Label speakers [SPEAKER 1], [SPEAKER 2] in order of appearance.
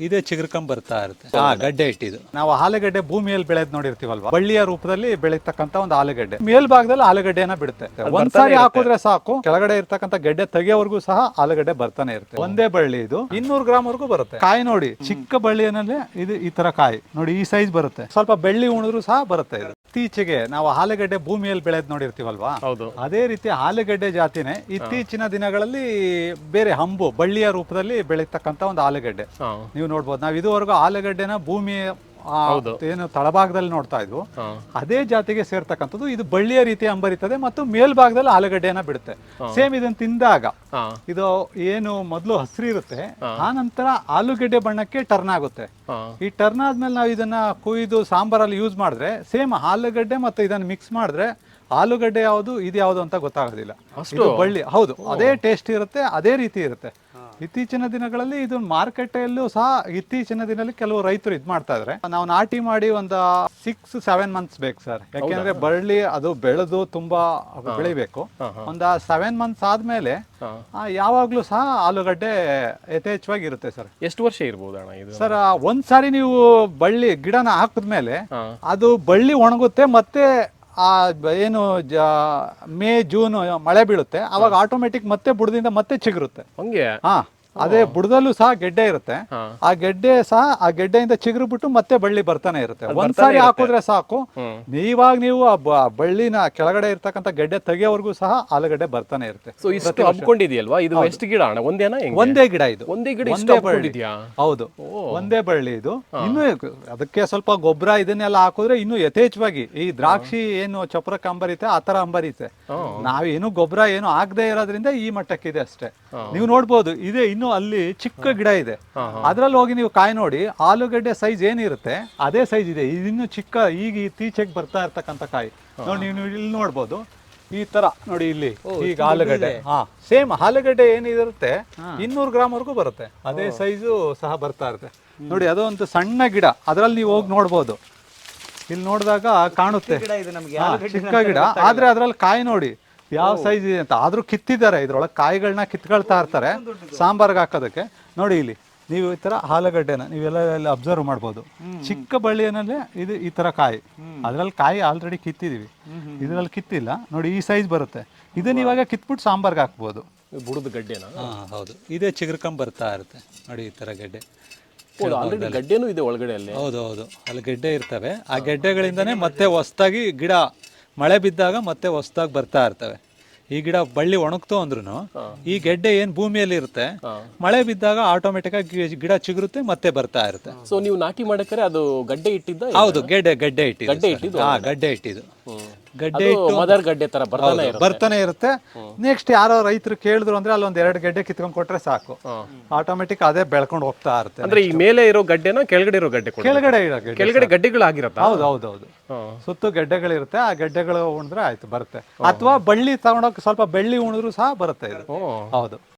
[SPEAKER 1] ಇದೇ ಚಿಗುರ್ಕೊಂಡ್ ಬರ್ತಾ ಇರುತ್ತೆ. ಗಡ್ಡೆ ಇಟ್ಟಿದ್ದು ನಾವು ಆಲೂಗಡ್ಡೆ ಭೂಮಿಯಲ್ಲಿ ಬೆಳೆದ್ ನೋಡಿರ್ತೀವಲ್ವಾ, ಬಳ್ಳಿಯ ರೂಪದಲ್ಲಿ ಬೆಳೀತಕ್ಕಂತ ಒಂದು ಆಲೂಗಡ್ಡೆ ಮೇಲ್ಭಾಗದಲ್ಲಿ ಆಲೂಗಡ್ಡೆನ ಬಿಡುತ್ತೆ. ಒಂದ್ಸಾರಿ ಹಾಕಿದ್ರೆ ಸಾಕು, ಕೆಳಗಡೆ ಇರ್ತಕ್ಕಂಥ ಗೆಡ್ಡೆ ತೆಗೆಯವರೆಗೂ ಸಹ ಆಲೂಗಡ್ಡೆ ಬರ್ತಾನೆ ಇರುತ್ತೆ. ಒಂದೇ ಬಳ್ಳಿ ಇದು 200 ಗ್ರಾಮ್ ವರೆಗೂ ಬರುತ್ತೆ. ಕಾಯಿ ನೋಡಿ, ಚಿಕ್ಕ ಬಳ್ಳಿಯಲ್ಲೇ ಇದು ಈ ತರ ಕಾಯಿ ನೋಡಿ, ಈ ಸೈಜ್ ಬರುತ್ತೆ. ಸ್ವಲ್ಪ ಬೆಳ್ಳಿ ಉಣಿದ್ರು ಸಹ ಬರುತ್ತೆ ಇದು. ಇತ್ತೀಚೆಗೆ ನಾವು ಆಲೂಗಡ್ಡೆ ಭೂಮಿಯಲ್ಲಿ ಬೆಳೆದ್ ನೋಡಿರ್ತೀವಲ್ವಾ, ಅದೇ ರೀತಿ ಆಲೂಗಡ್ಡೆ ಜಾತಿನೇ ಇತ್ತೀಚಿನ ದಿನಗಳಲ್ಲಿ ಬೇರೆ ಹಂಬು ಬಳ್ಳಿಯ ರೂಪದಲ್ಲಿ ಬೆಳೀತಕ್ಕಂತ ಒಂದು ಆಲೂಗಡ್ಡೆ ನೀವು ನೋಡ್ಬೋದು. ನಾವು ಇದುವರೆಗೂ ಆಲೂಗಡ್ಡೆನ ಭೂಮಿ ಏನು ತಳಭಾಗದಲ್ಲಿ ನೋಡ್ತಾ ಇದ್ವು, ಅದೇ ಜಾತಿಗೆ ಸೇರ್ತಕ್ಕಂಥದ್ದು. ಇದು ಬಳ್ಳಿಯ ರೀತಿ ಹಂಬರಿತದೆ ಮತ್ತು ಮೇಲ್ಭಾಗದಲ್ಲಿ ಆಲೂಗಡ್ಡೆನ ಬಿಡುತ್ತೆ. ಸೇಮ್ ಇದನ್ನ ತಿಂದಾಗ ಇದು ಏನು ಮೊದಲು ಹಸಿರು ಇರುತ್ತೆ, ಆ ನಂತರ ಆಲೂಗಡ್ಡೆ ಬಣ್ಣಕ್ಕೆ ಟರ್ನ್ ಆಗುತ್ತೆ. ಈ ಟರ್ನ್ ಆದ್ಮೇಲೆ ನಾವು ಇದನ್ನ ಕುಯ್ದು ಸಾಂಬಾರಲ್ಲಿ ಯೂಸ್ ಮಾಡಿದ್ರೆ ಸೇಮ್ ಆಲೂಗಡ್ಡೆ ಮತ್ತೆ ಇದನ್ನ ಮಿಕ್ಸ್ ಮಾಡಿದ್ರೆ ಆಲೂಗಡ್ಡೆ ಯಾವುದು ಇದು ಯಾವುದು ಅಂತ ಗೊತ್ತಾಗೋದಿಲ್ಲ. ಬಳ್ಳಿ ಹೌದು, ಅದೇ ಟೇಸ್ಟ್ ಇರುತ್ತೆ, ಅದೇ ರೀತಿ ಇರುತ್ತೆ. ಇತ್ತೀಚಿನ ದಿನಗಳಲ್ಲಿ ಇದು ಮಾರುಕಟ್ಟೆಯಲ್ಲೂ ಸಹ ಇತ್ತೀಚಿನ ದಿನದಲ್ಲಿ ಕೆಲವು ರೈತರು ಇದು ಮಾಡ್ತಾ ಇದ್ರೆ, ನಾವು ನಾಟಿ ಮಾಡಿ ಒಂದು 6-7 ಮಂತ್ಸ್ ಬೇಕು ಸರ್. ಯಾಕೆಂದ್ರೆ ಬಳ್ಳಿ ಅದು ಬೆಳೆದು ತುಂಬಾ ಬೆಳಿಬೇಕು. ಒಂದು 7 ಮಂತ್ಸ್ ಆದ್ಮೇಲೆ ಯಾವಾಗ್ಲೂ ಸಹ ಆಲೂಗಡ್ಡೆ ಯಥೇಚ್ಛವಾಗಿ ಇರುತ್ತೆ ಸರ್.
[SPEAKER 2] ಎಷ್ಟು ವರ್ಷ ಇರ್ಬೋದು ಅಣ್ಣ ಇದು?
[SPEAKER 1] ಸರ್ ಒಂದ್ಸಾರಿ ನೀವು ಬಳ್ಳಿ ಗಿಡನ ಹಾಕಿದ್ಮೇಲೆ ಅದು ಬಳ್ಳಿ ಒಣಗುತ್ತೆ, ಮತ್ತೆ ಏನು ಮೇ ಜೂನ್ ಮಳೆ ಬೀಳುತ್ತೆ, ಅವಾಗ ಆಟೋಮೆಟಿಕ್ ಮತ್ತೆ ಬುಡದಿಂದ ಮತ್ತೆ ಚಿಗುರುತ್ತೆ.
[SPEAKER 2] ಹಂಗೆ
[SPEAKER 1] ಅದೇ ಬುಡದಲ್ಲೂ ಸಹ ಗೆಡ್ಡೆ ಇರುತ್ತೆ. ಆ ಗೆಡ್ಡೆ ಸಹ ಆ ಗೆಡ್ಡೆಯಿಂದ ಚಿಗುರು ಬಿಟ್ಟು ಮತ್ತೆ ಬಳ್ಳಿ ಬರ್ತಾನೆ ಇರುತ್ತೆ. ಒಂದ್ಸಾರಿ ಹಾಕಿದ್ರೆ ಸಾಕು, ನೀವಾಗ ನೀವು ಆ ಬಳ್ಳಿನ ಕೆಳಗಡೆ ಇರ್ತಕ್ಕಂಥ ಗೆಡ್ಡೆ ತೆಗೆಯವರೆಗೂ ಸಹ ಆಲೂಗಡ್ಡೆ ಬರ್ತಾನೆ ಇರುತ್ತೆ.
[SPEAKER 2] ಸೊ ಇಷ್ಟು ಹಬ್ಕೊಂಡಿದೆಯಲ್ವಾ, ಇದು ಎಷ್ಟು ಗಿಡ ಅಣ್ಣ? ಒಂದೇನಾ?
[SPEAKER 1] ಒಂದೇ ಗಿಡ ಇದು.
[SPEAKER 2] ಒಂದೇ ಗಿಡ
[SPEAKER 1] ಹೌದು, ಒಂದೇ ಬಳ್ಳಿ ಇದು. ಇನ್ನು ಅದಕ್ಕೆ ಸ್ವಲ್ಪ ಗೊಬ್ಬರ ಇದನ್ನೆಲ್ಲ ಹಾಕಿದ್ರೆ ಇನ್ನು ಯಥೇಚ್ಛವಾಗಿ ಈ ದ್ರಾಕ್ಷಿ ಏನು ಚಪ್ರಕ್ಕೆ ಅಂಬರಿತೆ ಆ ತರ ಅಂಬರಿತೆ. ನಾವೇನು ಗೊಬ್ಬರ ಏನು ಆಗದೆ ಇರೋದ್ರಿಂದ ಈ ಮಟ್ಟಕ್ಕಿದೆ ಅಷ್ಟೇ. ನೀವು ನೋಡ್ಬೋದು, ಇದೆ ಇನ್ನು ಅಲ್ಲಿ ಚಿಕ್ಕ ಗಿಡ ಇದೆ, ಅದ್ರಲ್ಲಿ ಹೋಗಿ ನೀವು ಕಾಯಿ ನೋಡಿ, ಆಲೂಗಡ್ಡೆ ಸೈಜ್ ಏನಿರುತ್ತೆ ಅದೇ ಸೈಜ್ ಇದೆ. ಇನ್ನು ಚಿಕ್ಕ ಈಗ ಇತ್ತೀಚೆಗೆ ಬರ್ತಾ ಇರ್ತಕ್ಕಂಥ ಕಾಯಿ ನೋಡಿ, ನೀವು ಇಲ್ಲಿ ನೋಡ್ಬೋದು ಈ ತರ ನೋಡಿ, ಇಲ್ಲಿ ಈಗ ಆಲೂಗಡ್ಡೆ ಸೇಮ್ ಆಲೂಗಡ್ಡೆ ಏನಿರುತ್ತೆ 200 ಗ್ರಾಮ್ ವರೆಗೂ ಬರುತ್ತೆ. ಅದೇ ಸೈಜು ಸಹ ಬರ್ತಾ ಇರುತ್ತೆ ನೋಡಿ. ಅದೊಂದು ಸಣ್ಣ ಗಿಡ, ಅದ್ರಲ್ಲಿ ನೀವು ಹೋಗಿ ನೋಡ್ಬೋದು. ಇಲ್ಲಿ ನೋಡಿದಾಗ ಕಾಣುತ್ತೆ ಚಿಕ್ಕ ಗಿಡ, ಆದ್ರೆ ಅದ್ರಲ್ಲಿ ಕಾಯಿ ನೋಡಿ ಯಾವ ಸೈಜ್ ಇದೆ ಅಂತ. ಆದ್ರೂ ಕಿತ್ತಿದ್ದಾರೆ, ಇದ್ರೊಳಗೆ ಕಾಯಿಗಳನ್ನ ಕಿತ್ಕೊಳ್ತಾ ಇರ್ತಾರೆ ಸಾಂಬಾರ್ಗೆ ಹಾಕೋದಕ್ಕೆ. ನೋಡಿ ಇಲ್ಲಿ ನೀವು ಈ ತರ ಆಲೂಗಡ್ಡೆನ ನೀವೆಲ್ಲ ಅಬ್ಸರ್ವ್ ಮಾಡ್ಬೋದು. ಚಿಕ್ಕ ಬಳ್ಳಿಯಲ್ಲೇ ಇದು ಈ ತರ ಕಾಯಿ, ಅದ್ರಲ್ಲಿ ಕಾಯಿ ಆಲ್ರೆಡಿ ಕಿತ್ತಿದೀವಿ, ಇದ್ರಲ್ಲಿ ಕಿತ್ತಿಲ್ಲ ನೋಡಿ, ಈ ಸೈಜ್ ಬರುತ್ತೆ. ಇದನ್ನ ಇವಾಗ ಕಿತ್ಬಿಟ್ಟು ಸಾಂಬಾರ್ಗೆ ಹಾಕ್ಬೋದು.
[SPEAKER 2] ಬುಡದ ಗಡ್ಡೆನ?
[SPEAKER 1] ಹೌದು, ಇದೇ ಚಿಗುರ್ಕೊಂಡ್ ಬರ್ತಾ ಇರುತ್ತೆ ನೋಡಿ, ಈ ತರ ಗೆಡ್ಡೆ.
[SPEAKER 2] ಗಡ್ಡೆನೂ ಇದೆ ಒಳಗಡೆ ಅಲ್ಲಿ?
[SPEAKER 1] ಹೌದು, ಅಲ್ಲಿ ಗೆಡ್ಡೆ ಇರ್ತವೆ. ಆ ಗೆಡ್ಡೆಗಳಿಂದಾನೇ ಮತ್ತೆ ಹೊಸದಾಗಿ ಗಿಡ ಮಳೆ ಬಿದ್ದಾಗ ಮತ್ತೆ ಹೊಸದಾಗಿ ಬರ್ತಾ ಇರ್ತವೆ. ಈ ಗಿಡ ಬಳ್ಳಿ ಒಣಗ್ತು ಅಂದ್ರೂ ಈ ಗೆಡ್ಡೆ ಏನ್ ಭೂಮಿಯಲ್ಲಿ ಇರುತ್ತೆ, ಮಳೆ ಬಿದ್ದಾಗ ಆಟೋಮೆಟಿಕ್ ಆಗಿ ಗಿಡ ಚಿಗುರುತ್ತೆ, ಮತ್ತೆ ಬರ್ತಾ ಇರುತ್ತೆ.
[SPEAKER 2] ಸೊ ನೀವು ನಾಟಿ ಮಾಡಕ್ಕೆ ಅದು ಗಡ್ಡೆ ಇಟ್ಟಿದ್ದ?
[SPEAKER 1] ಹೌದು, ಗಡ್ಡೆ ಇಟ್ಟಿದ್ದು. ಗಡ್ಡೆ ಇಟ್ಟಿದ್ದು. ಗಡ್ಡೆ ಇಟ್ಟು
[SPEAKER 2] ಮದರ್ ಗಡ್ಡೆ ತರ
[SPEAKER 1] ಬರ್ತಾನೆ ಇರುತ್ತೆ. ನೆಕ್ಸ್ಟ್ ಯಾರೋ ರೈತರು ಕೇಳಿದ್ರು ಅಂದ್ರೆ ಅಲ್ಲೊಂದ್ 2 ಗೆಡ್ಡೆ ಕಿತ್ಕೊಂಡ್ ಕೊಟ್ರೆ ಸಾಕು, ಆಟೋಮೆಟಿಕ್ ಅದೇ ಬೆಳ್ಕೊಂಡು ಹೋಗ್ತಾ ಇರುತ್ತೆ.
[SPEAKER 2] ಅಂದ್ರೆ ಈ ಮೇಲೆ ಇರೋ ಗಡ್ಡೆನ ಕೆಳಗಡೆ ಇರೋ ಗಡ್ಡೆ? ಕೆಳಗಡೆ ಗಡ್ಡೆಗಳಾಗಿರತ್ತ?
[SPEAKER 1] ಹೌದು, ಸುತ್ತು ಗೆಡ್ಡೆಗಳಿರುತ್ತೆ. ಆ ಗೆಡ್ಡೆಗಳು ಉಣಿದ್ರೆ ಆಯ್ತು, ಬರುತ್ತೆ. ಅಥವಾ ಬಳ್ಳಿ ತಗೊಂಡೋಗಿ ಸ್ವಲ್ಪ ಬೆಳ್ಳಿ ಉಣಿದ್ರು ಸಹ ಬರುತ್ತೆ ಇದು. ಹೌದು.